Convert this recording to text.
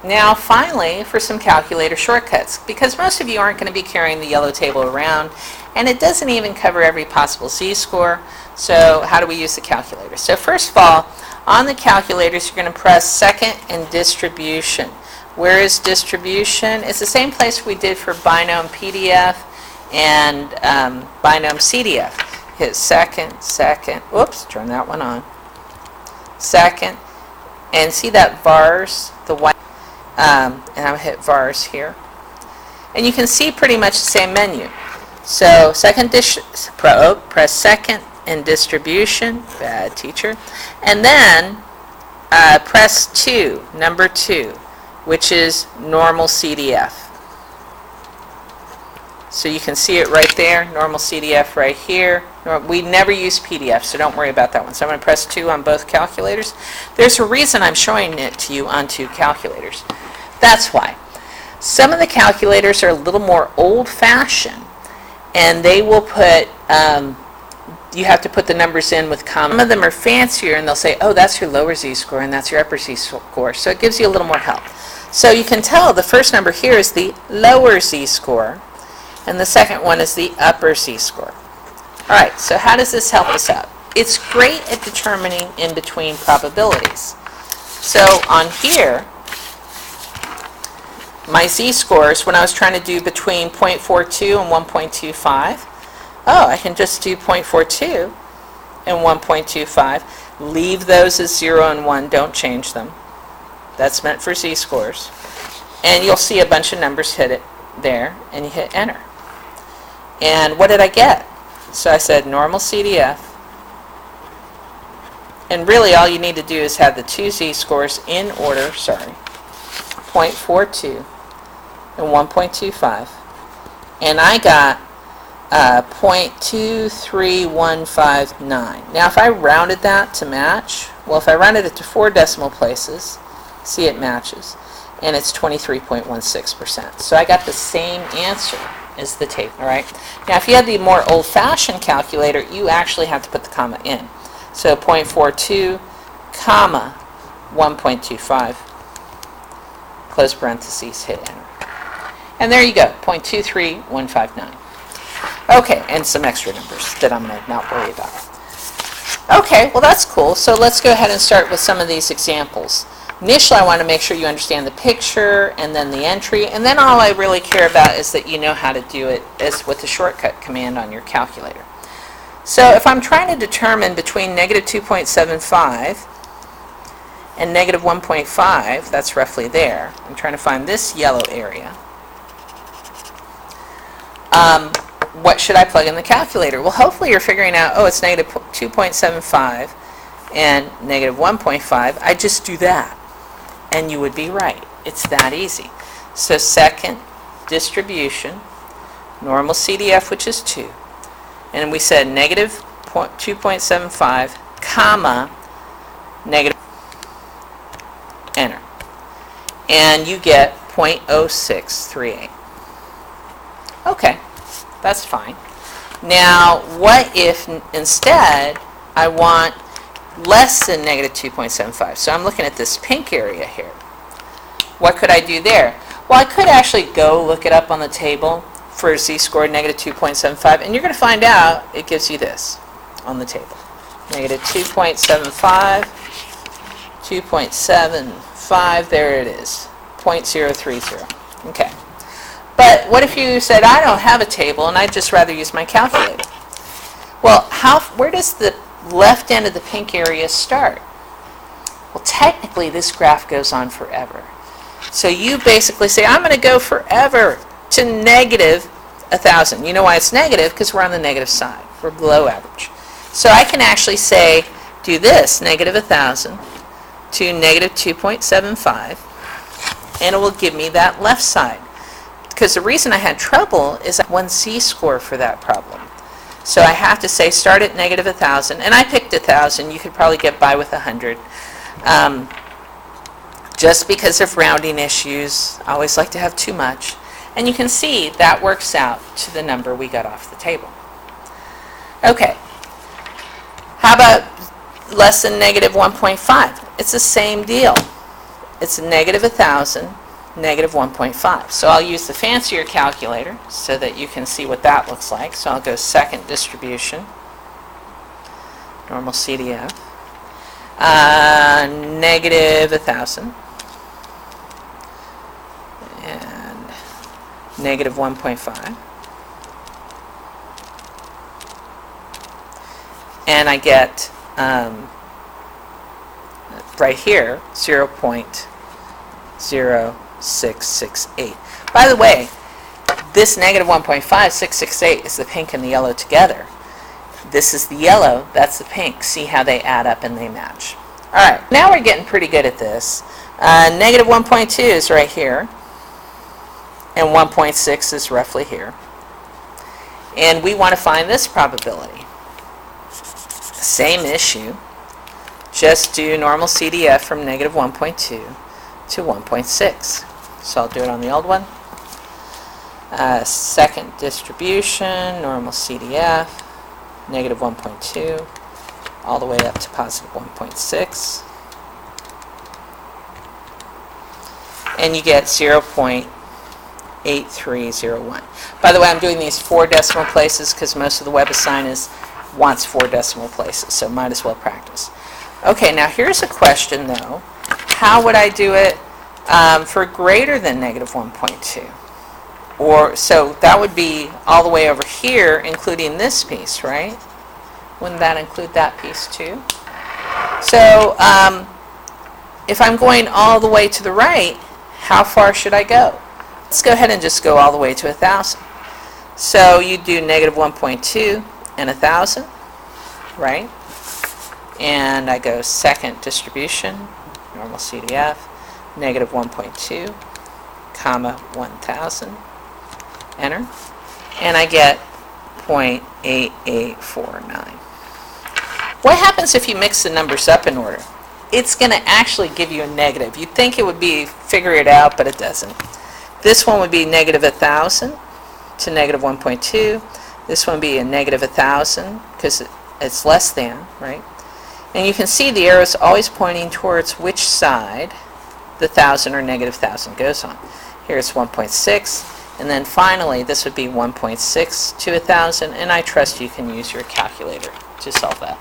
Now finally for some calculator shortcuts, because most of you aren't going to be carrying the yellow table around, and it doesn't even cover every possible z-score. So how do we use the calculator? So first of all, on the calculators you're going to press second and distribution. Where is distribution? It's the same place we did for binom PDF and binom CDF. Hit second, whoops, turn that one on. Second, and see that vars, the white, and I'll hit vars here. And you can see pretty much the same menu. So press second and distribution, bad teacher, and then press 2, number 2, which is normal CDF. So you can see it right there, normal CDF right here. We never use PDF, so don't worry about that one. So I'm going to press 2 on both calculators. There's a reason I'm showing it to you on 2 calculators. That's why. Some of the calculators are a little more old-fashioned, and they will put, you have to put the numbers in with comma. Some of them are fancier, and they'll say, oh, that's your lower z-score, and that's your upper z-score. So it gives you a little more help. So you can tell the first number here is the lower z-score, and the second one is the upper z-score. All right, so how does this help us out? It's great at determining in-between probabilities. So on here, my z-scores, when I was trying to do between 0.42 and 1.25, oh, I can just do 0.42 and 1.25. Leave those as 0 and 1. Don't change them. That's meant for z-scores. And you'll see a bunch of numbers hit it there, and you hit enter. And what did I get? So I said normal CDF. And really all you need to do is have the 2 z-scores in order, 0.42 and 1.25. And I got 0.23159. Now if I rounded that to match, well, if I rounded it to 4 decimal places, see, it matches, and it's 23.16%. So I got the same answer as the table. All right. Now if you had the more old-fashioned calculator, you actually have to put the comma in. So 0.42 comma 1.25, close parentheses, hit enter. And there you go, 0.23159. Okay, and some extra numbers that I'm going to not worry about. Okay, well that's cool. So let's go ahead and start with some of these examples. Initially, I want to make sure you understand the picture and then the entry, and then all I really care about is that you know how to do it as with the shortcut command on your calculator. So if I'm trying to determine between negative 2.75 and negative 1.5, that's roughly there. I'm trying to find this yellow area. What should I plug in the calculator? Well, hopefully you're figuring out, oh, it's negative 2.75 and negative 1.5. I just do that. And you would be right. It's that easy. So second, distribution, normal CDF, which is 2. And we said negative 2.75, comma, negative, enter. And you get 0.0638. Okay, that's fine. Now, what if instead I want less than negative 2.75. So I'm looking at this pink area here. What could I do there? Well, I could actually go look it up on the table for z-score negative 2.75, and you're going to find out it gives you this on the table. Negative 2.75, 2.75, there it is, 0.030. Okay. But what if you said, I don't have a table and I'd just rather use my calculator? Well, where does the left end of the pink area start? Well, technically this graph goes on forever. So you basically say, I'm going to go forever to negative 1,000. You know why it's negative? Because we're on the negative side. We're below average. So I can actually say, do this, negative 1,000 to negative 2.75, and it will give me that left side. Because the reason I had trouble is that one z-score for that problem. So I have to say start at negative 1,000, and I picked 1,000. You could probably get by with 100. Just because of rounding issues, I always like to have too much. And you can see that works out to the number we got off the table. Okay. How about less than negative 1.5? It's the same deal. it's negative 1,000, negative 1.5. So I'll use the fancier calculator so that you can see what that looks like. So I'll go second distribution, normal CDF, negative 1,000, and negative 1.5. And I get, right here, 0.0668. By the way, this negative 1.5668 is the pink and the yellow together. This is the yellow, that's the pink. See how they add up and they match. All right, now we're getting pretty good at this. Negative 1.2 is right here, and 1.6 is roughly here. And we want to find this probability. Same issue. Just do normal CDF from negative 1.2 to 1.6. So I'll do it on the old one. Second distribution, normal CDF, negative 1.2, all the way up to positive 1.6. And you get 0.8301. By the way, I'm doing these 4 decimal places because most of the WebAssign wants 4 decimal places, so might as well practice. Okay, now here's a question though. How would I do it for greater than negative 1.2? Or, so that would be all the way over here, including this piece, right? Wouldn't that include that piece too? So, if I'm going all the way to the right, how far should I go? Let's go ahead and just go all the way to 1,000. So you do negative 1.2 and 1,000, right? And I go second distribution, normal CDF, negative 1.2, comma 1,000, enter, and I get 0.8849. What happens if you mix the numbers up in order? It's going to actually give you a negative. You'd think it would be figure it out, but it doesn't. This one would be negative 1,000 to negative 1.2. This one would be a negative 1,000 because it's less than, right? And you can see the arrow is always pointing towards which side the 1,000 or negative 1,000 goes on. Here it's 1.6, and then finally this would be 1.6 to 1,000, and I trust you can use your calculator to solve that.